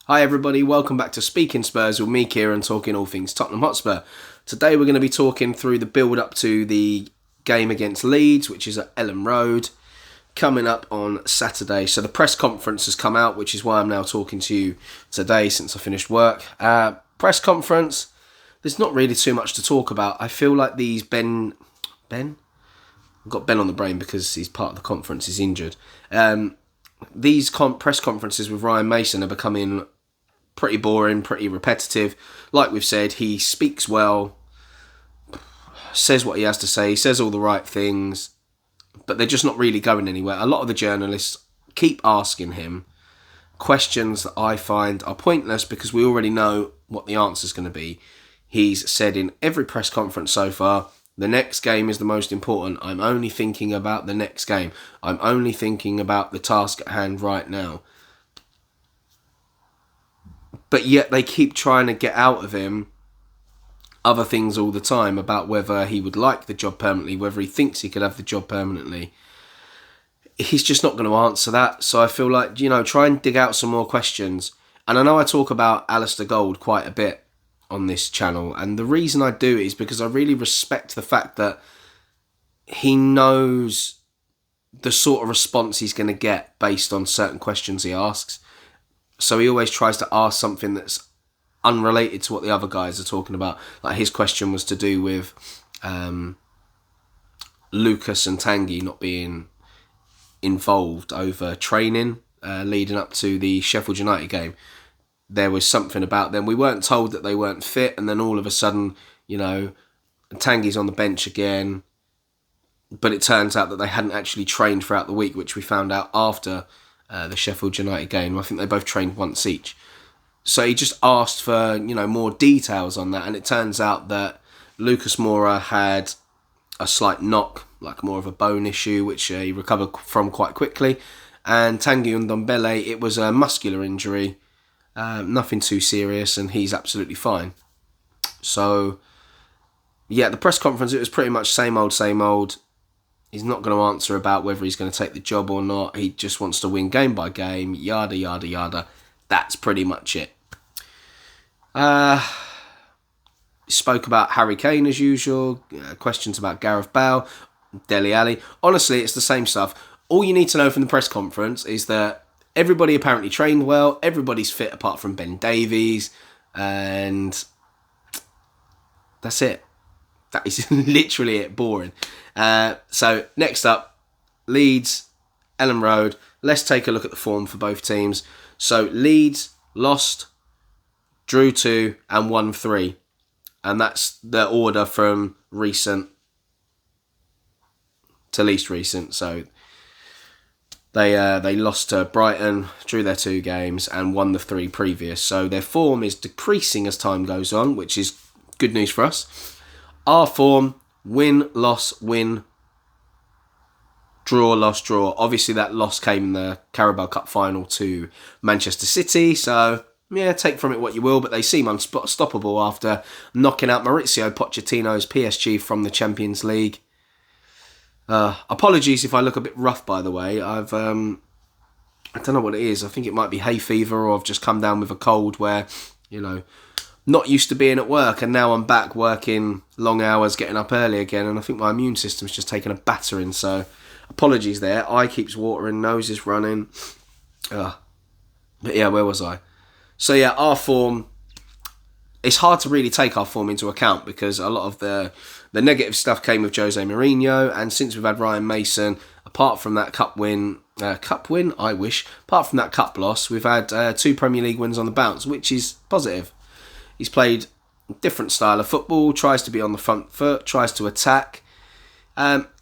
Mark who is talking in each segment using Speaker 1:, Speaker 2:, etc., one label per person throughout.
Speaker 1: Hi everybody, welcome back to Speaking Spurs with me, Kieran, talking all things Tottenham Hotspur. Today we're going to be talking through the build-up to the game against Leeds, which is at Elland Road, coming up on Saturday. So the press conference has come out, which is why I'm now talking to you today since I finished work. Press conference, there's not really too much to talk about. I feel like these Ben? I've got Ben on the brain because he's part of the conference, he's injured. These press conferences with Ryan Mason are becoming pretty boring, pretty repetitive. Like we've said, he speaks well, says what he has to say, says all the right things, but they're just not really going anywhere. A lot of the journalists keep asking him questions that I find are pointless because we already know what the answer is going to be. He's said in every press conference so far, the next game is the most important. I'm only thinking about the next game. I'm only thinking about the task at hand right now. But yet they keep trying to get out of him other things all the time about whether he would like the job permanently, whether he thinks he could have the job permanently. He's just not going to answer that. So I feel like, try and dig out some more questions. And I know I talk about Alistair Gold quite a bit on this channel. And the reason I do is because I really respect the fact that he knows the sort of response he's going to get based on certain questions he asks. So he always tries to ask something that's unrelated to what the other guys are talking about. Like his question was to do with Lucas and Tanguy not being involved over training leading up to the Sheffield United game. There was something about them. We weren't told that they weren't fit, and then all of a sudden, Tanguy's on the bench again. But it turns out that they hadn't actually trained throughout the week, which we found out after the Sheffield United game. I think they both trained once each. So he just asked for, more details on that. And it turns out that Lucas Moura had a slight knock, like more of a bone issue, which he recovered from quite quickly. And Tanguy Ndombele, it was a muscular injury, nothing too serious, and he's absolutely fine. So, yeah, the press conference, it was pretty much same old, same old. He's not going to answer about whether he's going to take the job or not. He just wants to win game by game, yada, yada, yada. That's pretty much it. Spoke about Harry Kane as usual. Questions about Gareth Bale, Dele Alli. Honestly, it's the same stuff. All you need to know from the press conference is that everybody apparently trained well. Everybody's fit apart from Ben Davies. And that's it. That is literally it. Boring. So next up, Leeds, Elland Road. Let's take a look at the form for both teams. So Leeds lost, drew 2 and won 3. And that's the order from recent to least recent. So they lost to Brighton, drew their 2 games and won the 3 previous. So their form is decreasing as time goes on, which is good news for us. Our form, win, loss, win, draw, loss, draw. Obviously, that loss came in the Carabao Cup final to Manchester City. So, yeah, take from it what you will. But they seem unstoppable after knocking out Mauricio Pochettino's PSG from the Champions League. Apologies if I look a bit rough, by the way. I don't know what it is. I think it might be hay fever, or I've just come down with a cold where, not used to being at work, and now I'm back working long hours, getting up early again, and I think my immune system's just taken a battering, so apologies there. Eye keeps watering, nose is running. But yeah, where was I? So yeah, our form, it's hard to really take our form into account because a lot of the negative stuff came with Jose Mourinho, and since we've had Ryan Mason, apart from that cup win, I wish, apart from that cup loss, we've had 2 Premier League wins on the bounce, which is positive. He's played a different style of football, tries to be on the front foot, tries to attack.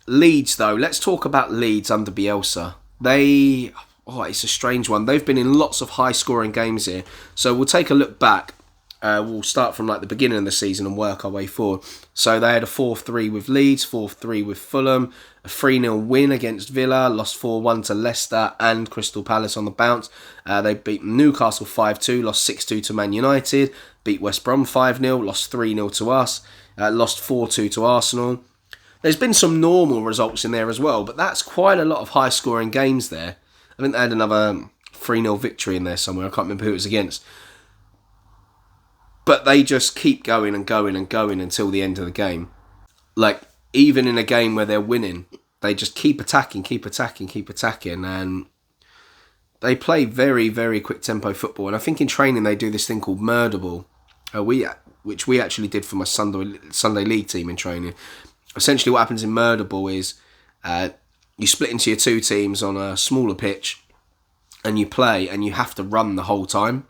Speaker 1: Leeds, though, let's talk about Leeds under Bielsa. It's a strange one. They've been in lots of high-scoring games here. So we'll take a look back. We'll start from the beginning of the season and work our way forward. So they had a 4-3 with Leeds, 4-3 with Fulham, a 3-0 win against Villa, lost 4-1 to Leicester and Crystal Palace on the bounce. They beat Newcastle 5-2, lost 6-2 to Man United, beat West Brom 5-0, lost 3-0 to us, lost 4-2 to Arsenal. There's been some normal results in there as well, but that's quite a lot of high-scoring games there. I think they had another 3-0 victory in there somewhere. I can't remember who it was against. But they just keep going and going and going until the end of the game. Like, even in a game where they're winning, they just keep attacking, and they play very, very quick tempo football. And I think in training they do this thing called murder ball, which we actually did for my Sunday league team in training. Essentially what happens in murder ball is you split into your two teams on a smaller pitch and you play, and you have to run the whole time.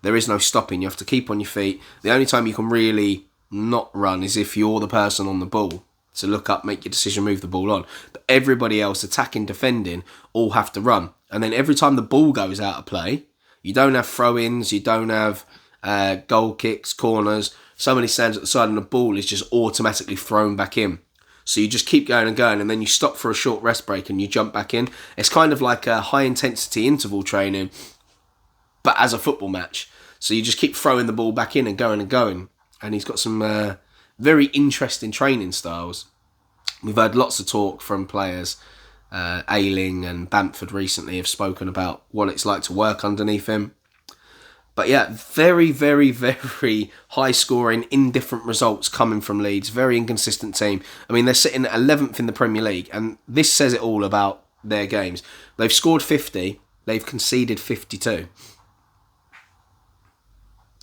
Speaker 1: There is no stopping. You have to keep on your feet. The only time you can really not run is if you're the person on the ball to look up, make your decision, move the ball on. But everybody else, attacking, defending, all have to run. And then every time the ball goes out of play, you don't have throw-ins, you don't have goal kicks, corners. Somebody stands at the side and the ball is just automatically thrown back in. So you just keep going and going, and then you stop for a short rest break and you jump back in. It's kind of like a high-intensity interval training, but as a football match. So you just keep throwing the ball back in and going and going. And he's got some very interesting training styles. We've heard lots of talk from players. Ayling and Bamford recently have spoken about what it's like to work underneath him. But yeah, very, very, very high-scoring, indifferent results coming from Leeds. Very inconsistent team. I mean, they're sitting 11th in the Premier League, and this says it all about their games. They've scored 50, they've conceded 52.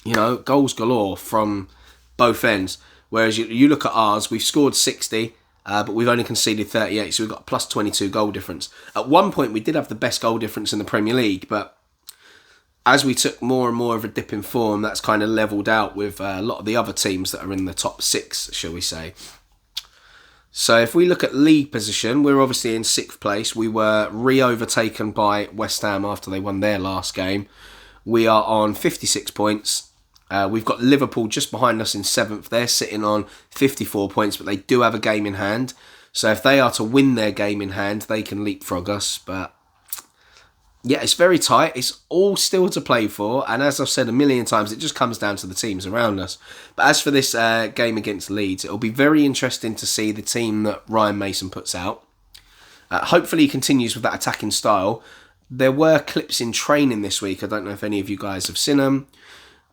Speaker 1: You know, goals galore from both ends. Whereas you look at ours, we've scored 60, but we've only conceded 38, so we've got a plus 22 goal difference. At one point, we did have the best goal difference in the Premier League, but as we took more and more of a dip in form, that's kind of levelled out with a lot of the other teams that are in the top 6, shall we say. So if we look at league position, we're obviously in 6th place. We were re-overtaken by West Ham after they won their last game. We are on 56 points. We've got Liverpool just behind us in 7th. They're sitting on 54 points, but they do have a game in hand. So if they are to win their game in hand, they can leapfrog us. But yeah, it's very tight. It's all still to play for. And as I've said a million times, it just comes down to the teams around us. But as for this game against Leeds, it'll be very interesting to see the team that Ryan Mason puts out. Hopefully he continues with that attacking style. There were clips in training this week. I don't know if any of you guys have seen them.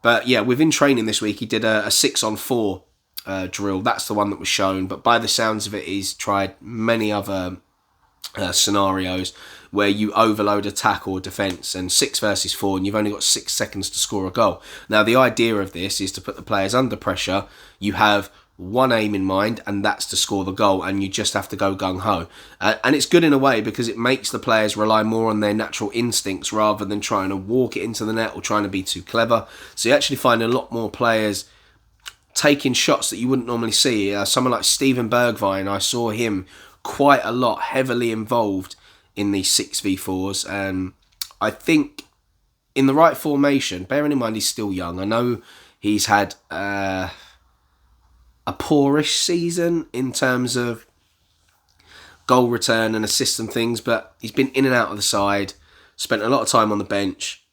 Speaker 1: But yeah, within training this week, he did a 6-on-4 drill. That's the one that was shown. But by the sounds of it, he's tried many other scenarios where you overload attack or defence, and 6 versus 4, and you've only got 6 seconds to score a goal. Now, the idea of this is to put the players under pressure. You have one aim in mind, and that's to score the goal, and you just have to go gung-ho. And it's good in a way because it makes the players rely more on their natural instincts rather than trying to walk it into the net or trying to be too clever. So you actually find a lot more players taking shots that you wouldn't normally see. Someone like Steven Bergwijn, I saw him quite a lot, heavily involved in these 6v4s. And I think in the right formation, bearing in mind he's still young, I know he's had a poorish season in terms of goal return and assist and things, but he's been in and out of the side, spent a lot of time on the bench,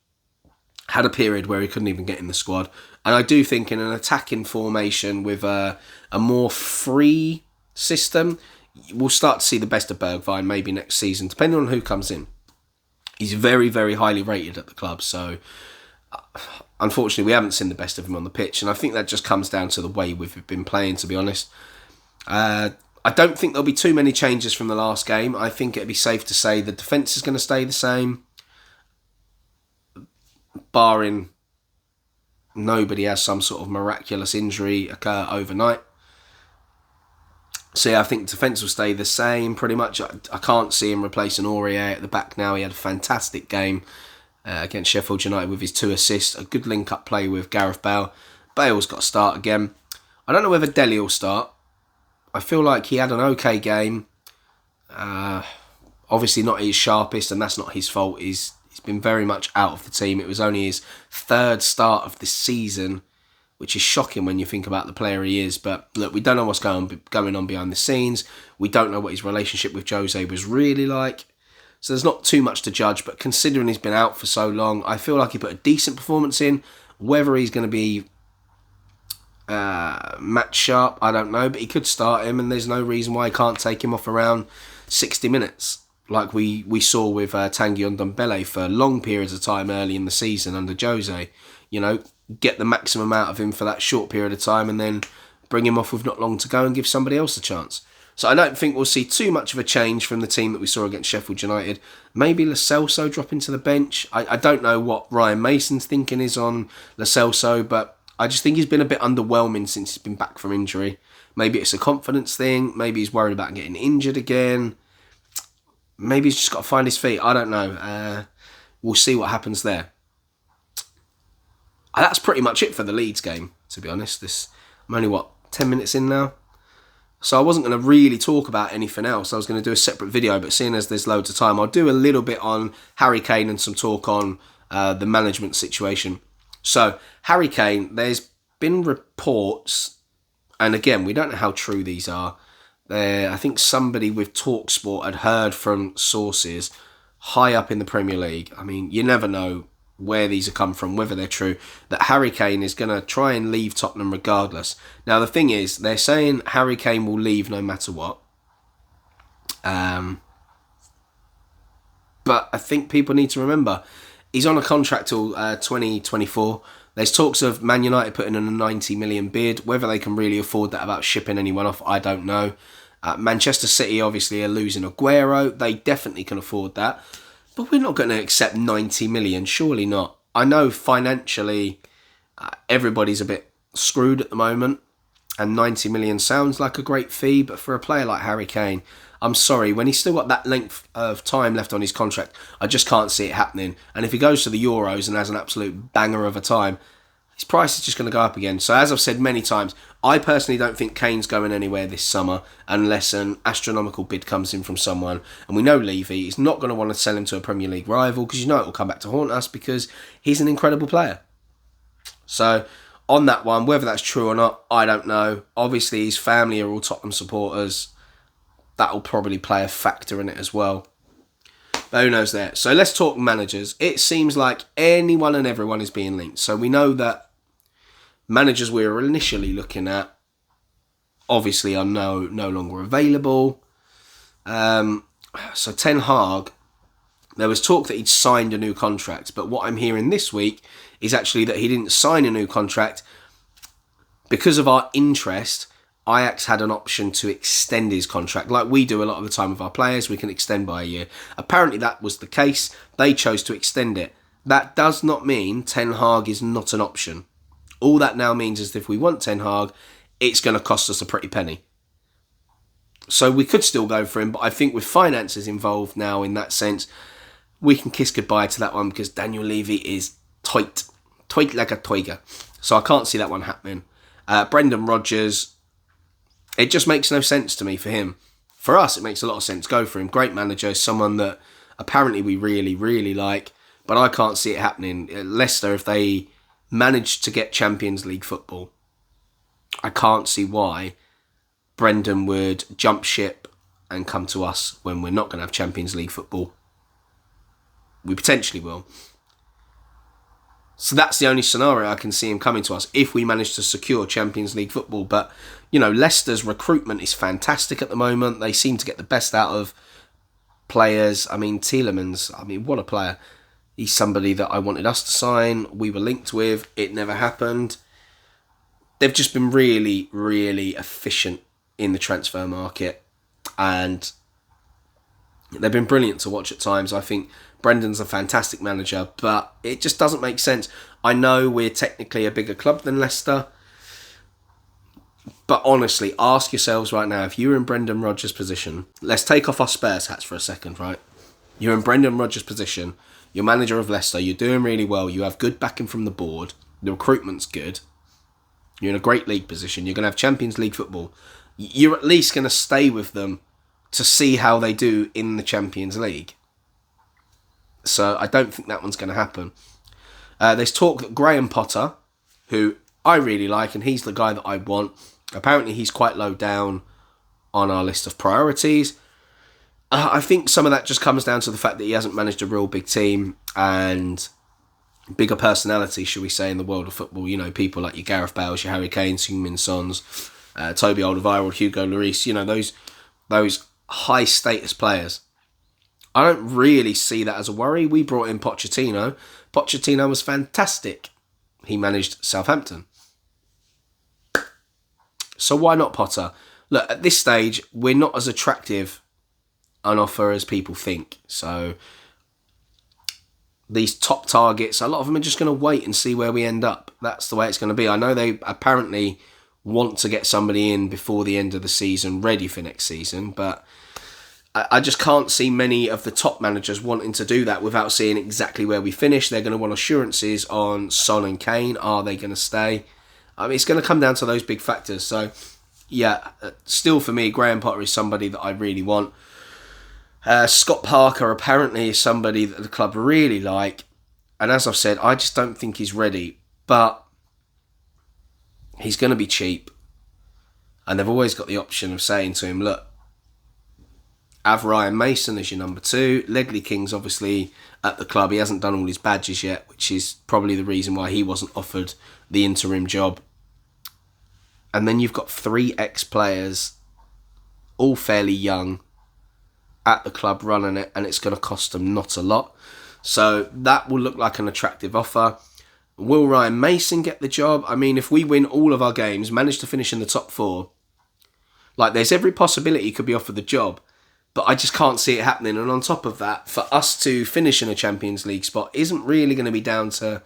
Speaker 1: had a period where he couldn't even get in the squad. And I do think in an attacking formation with a more free system, we'll start to see the best of Bergwijn maybe next season, depending on who comes in. He's very, very highly rated at the club, so unfortunately we haven't seen the best of him on the pitch, and I think that just comes down to the way we've been playing, to be honest. I don't think there'll be too many changes from the last game. I think it'd be safe to say the defence is going to stay the same, barring nobody has some sort of miraculous injury occur overnight. So yeah, I think defence will stay the same pretty much. I can't see him replacing Aurier at the back now. He had a fantastic game against Sheffield United with his 2 assists. A good link-up play with Gareth Bale. Bale's got to start again. I don't know whether Dele will start. I feel like he had an okay game. Obviously not his sharpest, and that's not his fault. He's been very much out of the team. It was only his 3rd start of the season, which is shocking when you think about the player he is. But look, we don't know what's going on behind the scenes. We don't know what his relationship with Jose was really like. So there's not too much to judge, but considering he's been out for so long, I feel like he put a decent performance in. Whether he's going to be match sharp, I don't know, but he could start him, and there's no reason why he can't take him off around 60 minutes. like we saw with Tanguy Ndombele for long periods of time early in the season under Jose. You know, get the maximum out of him for that short period of time and then bring him off with not long to go and give somebody else a chance. So I don't think we'll see too much of a change from the team that we saw against Sheffield United. Maybe Lo Celso dropping to the bench. I don't know what Ryan Mason's thinking is on Lo Celso, but I just think he's been a bit underwhelming since he's been back from injury. Maybe it's a confidence thing. Maybe he's worried about getting injured again. Maybe he's just got to find his feet. I don't know. We'll see what happens there. That's pretty much it for the Leeds game, to be honest. I'm only, 10 minutes in now? So I wasn't going to really talk about anything else. I was going to do a separate video, but seeing as there's loads of time, I'll do a little bit on Harry Kane and some talk on the management situation. So, Harry Kane, there's been reports, and again, we don't know how true these are. I think somebody with TalkSport had heard from sources high up in the Premier League. I mean, you never know where these have come from, whether they're true, that Harry Kane is going to try and leave Tottenham regardless. Now, the thing is, they're saying Harry Kane will leave no matter what. But I think people need to remember, he's on a contract till 2024. There's talks of Man United putting in a 90 million bid. Whether they can really afford that without shipping anyone off, I don't know. Manchester City obviously are losing Aguero. They definitely can afford that. But we're not going to accept 90 million, surely not. I know financially everybody's a bit screwed at the moment, and 90 million sounds like a great fee, but for a player like Harry Kane, I'm sorry, when he's still got that length of time left on his contract, I just can't see it happening. And if he goes to the Euros and has an absolute banger of a time, his price is just going to go up again. So as I've said many times, I personally don't think Kane's going anywhere this summer unless an astronomical bid comes in from someone. And we know Levy is not going to want to sell him to a Premier League rival because you know it will come back to haunt us because he's an incredible player. So on that one, whether that's true or not, I don't know. Obviously, his family are all Tottenham supporters. That will probably play a factor in it as well. But who knows there. So let's talk managers. It seems like anyone and everyone is being linked. So we know that managers we were initially looking at obviously are no longer available. So Ten Hag, there was talk that he'd signed a new contract, but what I'm hearing this week is actually that he didn't sign a new contract because of our interest. Ajax had an option to extend his contract, like we do a lot of the time with our players. We can extend by a year. Apparently that was the case. They chose to extend it. That does not mean Ten Hag is not an option. All that now means is that if we want Ten Hag, it's going to cost us a pretty penny. So we could still go for him, but I think with finances involved now in that sense, we can kiss goodbye to that one because Daniel Levy is tight like a tiger. So I can't see that one happening. Brendan Rodgers, it just makes no sense to me for him. For us, it makes a lot of sense. Go for him. Great manager, someone that apparently we really, really like, but I can't see it happening. Leicester, if they managed to get Champions League football, I can't see why Brendan would jump ship and come to us when we're not going to have Champions League football. We potentially will. So that's the only scenario I can see him coming to us if we manage to secure Champions League football. But, you know, Leicester's recruitment is fantastic at the moment. They seem to get the best out of players. I mean, Tielemans, what a player. He's somebody that I wanted us to sign. We were linked with. It never happened. They've just been really, really efficient in the transfer market. And they've been brilliant to watch at times. I think Brendan's a fantastic manager, but it just doesn't make sense. I know we're technically a bigger club than Leicester. But honestly, ask yourselves right now, if you were in Brendan Rodgers' position, let's take off our Spurs hats for a second, right? You're in Brendan Rodgers' position. You're manager of Leicester. You're doing really well. You have good backing from the board. The recruitment's good. You're in a great league position. You're going to have Champions League football. You're at least going to stay with them to see how they do in the Champions League. So I don't think that one's going to happen. There's talk that Graham Potter, who I really like, and he's the guy that I want. Apparently he's quite low down on our list of priorities. I think some of that just comes down to the fact that he hasn't managed a real big team and bigger personality, should we say, in the world of football. You know, people like your Gareth Bales, your Harry Kane, Heung-min Sons, Toby Alderweireld, Hugo Lloris, you know, those high status players. I don't really see that as a worry. We brought in Pochettino. Pochettino was fantastic. He managed Southampton. So why not Potter? Look, at this stage, we're not as attractive an offer as people think. So these top targets, a lot of them are just going to wait and see where we end up. That's the way it's going to be. I know they apparently want to get somebody in before the end of the season, ready for next season, but I just can't see many of the top managers wanting to do that without seeing exactly where we finish. They're going to want assurances on Son and Kane. Are they going to stay? I mean, it's going to come down to those big factors. So, yeah, still for me, Graham Potter is somebody that I really want. Scott Parker apparently is somebody that the club really like. And as I've said, I just don't think he's ready. But he's going to be cheap. And they've always got the option of saying to him, look, have Ryan Mason as your number 2. Ledley King's obviously at the club. He hasn't done all his badges yet, which is probably the reason why he wasn't offered the interim job. And then you've got 3 ex-players, all fairly young, at the club running it, and it's going to cost them not a lot. So that will look like an attractive offer. Will Ryan Mason get the job? I mean, if we win all of our games, manage to finish in the top 4, like there's every possibility he could be offered the job. But I just can't see it happening. And on top of that, for us to finish in a Champions League spot isn't really going to be down to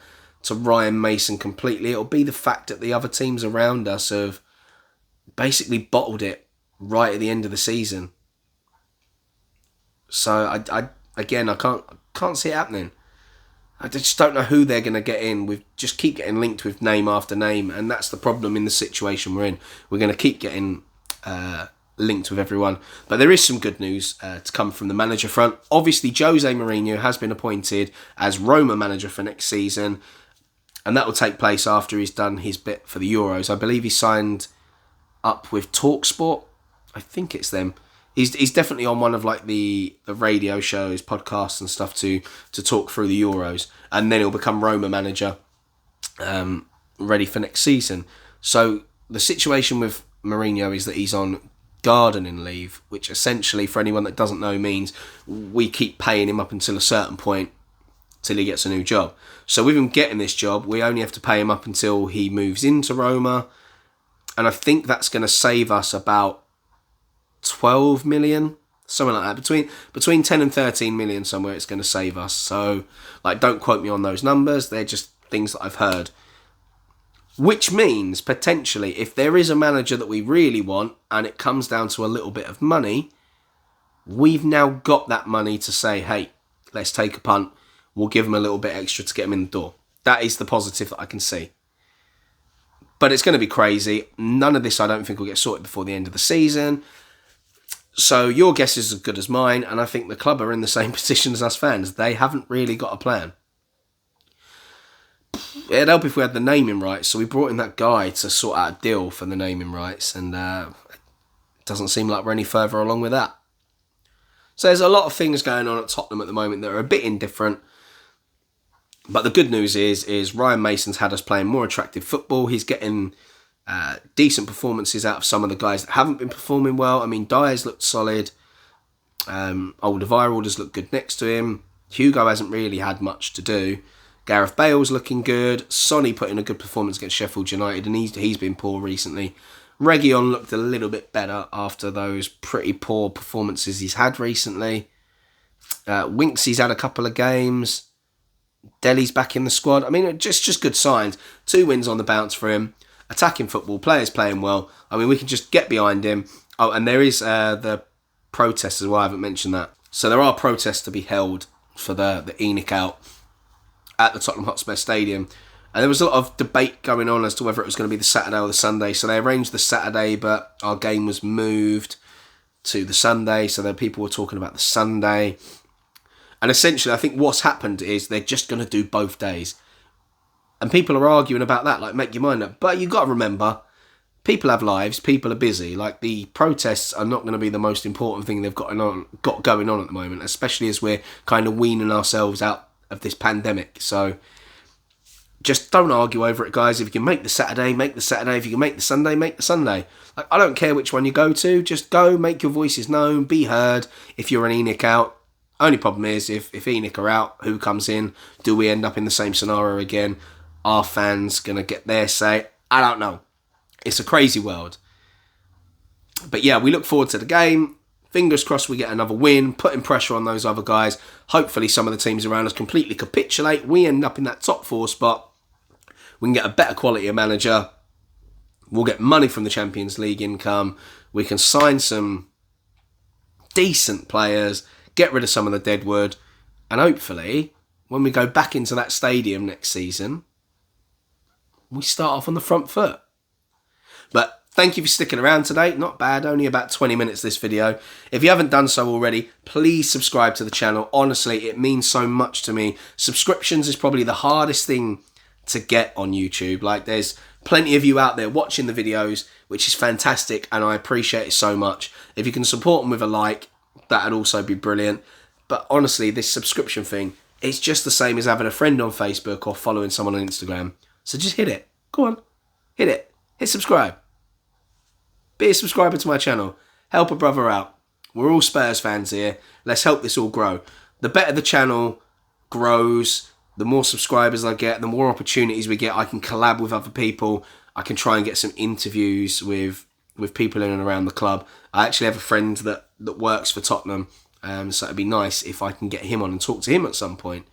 Speaker 1: Ryan Mason completely. It'll be the fact that the other teams around us have basically bottled it right at the end of the season. So I can't see it happening. I just don't know who they're going to get in. We just keep getting linked with name after name, and that's the problem in the situation we're in. We're going to keep getting linked with everyone. But there is some good news to come from the manager front. Obviously, Jose Mourinho has been appointed as Roma manager for next season, and that will take place after he's done his bit for the Euros. I believe he signed up with TalkSport. I think it's them. He's definitely on one of like the radio shows, podcasts and stuff to talk through the Euros, and then he'll become Roma manager, ready for next season. So the situation with Mourinho is that he's on gardening leave, which essentially, for anyone that doesn't know, means we keep paying him up until a certain point till he gets a new job. So with him getting this job, we only have to pay him up until he moves into Roma, and I think that's going to save us about 12 million, something like that, between 10 and 13 million somewhere. It's going to save us. So like, don't quote me on those numbers, they're just things that I've heard. Which means, potentially, if there is a manager that we really want and it comes down to a little bit of money, we've now got that money to say, hey, let's take a punt. We'll give him a little bit extra to get him in the door. That is the positive that I can see. But it's going to be crazy. None of this, I don't think, will get sorted before the end of the season. So your guess is as good as mine, and I think the club are in the same position as us fans. They haven't really got a plan. It'd help if we had the naming rights, so we brought in that guy to sort out a deal for the naming rights, and it doesn't seem like we're any further along with that. So there's a lot of things going on at Tottenham at the moment that are a bit indifferent, but the good news is Ryan Mason's had us playing more attractive football. He's getting decent performances out of some of the guys that haven't been performing well. I mean, Dyer's looked solid. Alderweireld has looked good next to him. Hugo hasn't really had much to do. Gareth Bale's looking good. Sonny put in a good performance against Sheffield United, and he's been poor recently. Reguilon looked a little bit better after those pretty poor performances he's had recently. Winksy's had a couple of games. Dele's back in the squad. I mean, just good signs. 2 wins on the bounce for him. Attacking football, players playing well. I mean, we can just get behind him. Oh, and there is the protests as well. I haven't mentioned that. So there are protests to be held for the ENIC out at the Tottenham Hotspur Stadium. And there was a lot of debate going on as to whether it was going to be the Saturday or the Sunday. So they arranged the Saturday, but our game was moved to the Sunday. So then people were talking about the Sunday. And essentially, I think what's happened is they're just going to do both days. And people are arguing about that, like, make your mind up. But you've got to remember, people have lives, people are busy. Like, the protests are not going to be the most important thing they've got going on at the moment, especially as we're kind of weaning ourselves out of this pandemic. So just don't argue over it, guys. If you can make the Saturday, make the Saturday. If you can make the Sunday, make the Sunday. Like, I don't care which one you go to. Just go, make your voices known, be heard. If you're an ENIC out, Only problem is, if Enoch are out, who comes in? Do we end up in the same scenario again? Are fans going to get their say? I don't know. It's a crazy world. But yeah, we look forward to the game. Fingers crossed we get another win, putting pressure on those other guys. Hopefully some of the teams around us completely capitulate. We end up in that top 4 spot. We can get a better quality of manager. We'll get money from the Champions League income. We can sign some decent players, get rid of some of the deadwood, and hopefully, when we go back into that stadium next season, we start off on the front foot. But thank you for sticking around today. Not bad, only about 20 minutes this video. If you haven't done so already, please subscribe to the channel. Honestly, it means so much to me. Subscriptions is probably the hardest thing to get on YouTube. Like, there's plenty of you out there watching the videos, which is fantastic, and I appreciate it so much. If you can support them with a like, that'd also be brilliant. But honestly, this subscription thing, it's just the same as having a friend on Facebook or following someone on Instagram. So just hit it. Go on. Hit it. Hit subscribe. Be a subscriber to my channel. Help a brother out. We're all Spurs fans here. Let's help this all grow. The better the channel grows, the more subscribers I get, the more opportunities we get. I can collab with other people. I can try and get some interviews with people in and around the club. I actually have a friend that works for Tottenham, so it'd be nice if I can get him on and talk to him at some point.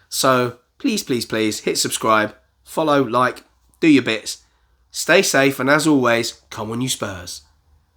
Speaker 1: So please, please, please hit subscribe, follow, like, do your bits. Stay safe, and as always, come on you Spurs.